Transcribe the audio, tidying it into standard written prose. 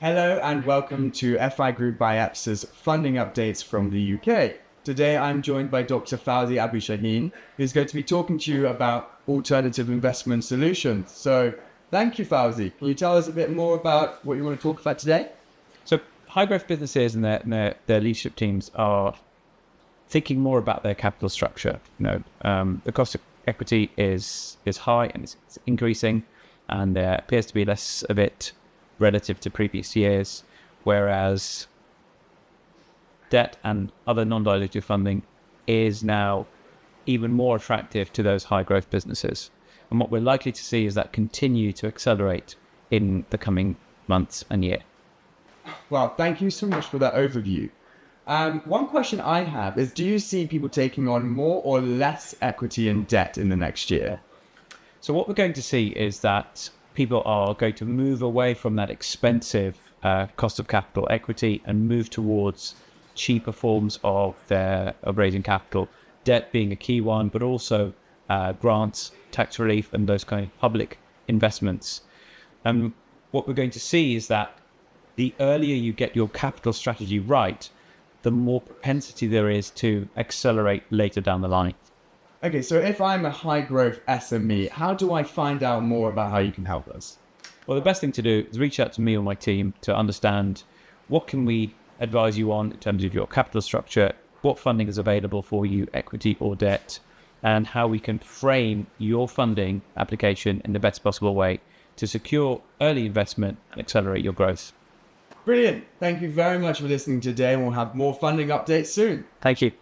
Hello and welcome to FI Group by EPSA's funding updates from the UK. Today I'm joined by Dr. Fawzi Abou-Chahine, who's going to be talking to you about alternative investment solutions. So thank you, Fawzi. Can you tell us a bit more about what you want to talk about today? So high growth businesses and their leadership teams are thinking more about their capital structure. The cost of equity is high and it's increasing, and there appears to be less of it relative to previous years, whereas debt and other non-dilutive funding is now even more attractive to those high growth businesses. And what we're likely to see is that continue to accelerate in the coming months and year. Well, thank you so much for that overview. One question I have is, do you see people taking on more or less equity and debt in the next year? So what we're going to see is that people are going to move away from that expensive cost of capital equity and move towards cheaper forms of raising capital, debt being a key one, but also grants, tax relief, and those kind of public investments. What we're going to see is that the earlier you get your capital strategy right, the more propensity there is to accelerate later down the line. Okay, so if I'm a high growth SME, how do I find out more about how you can help us? Well, the best thing to do is reach out to me or my team to understand what can we advise you on in terms of your capital structure, what funding is available for you, equity or debt, and how we can frame your funding application in the best possible way to secure early investment and accelerate your growth. Brilliant. Thank you very much for listening today, and we'll have more funding updates soon. Thank you.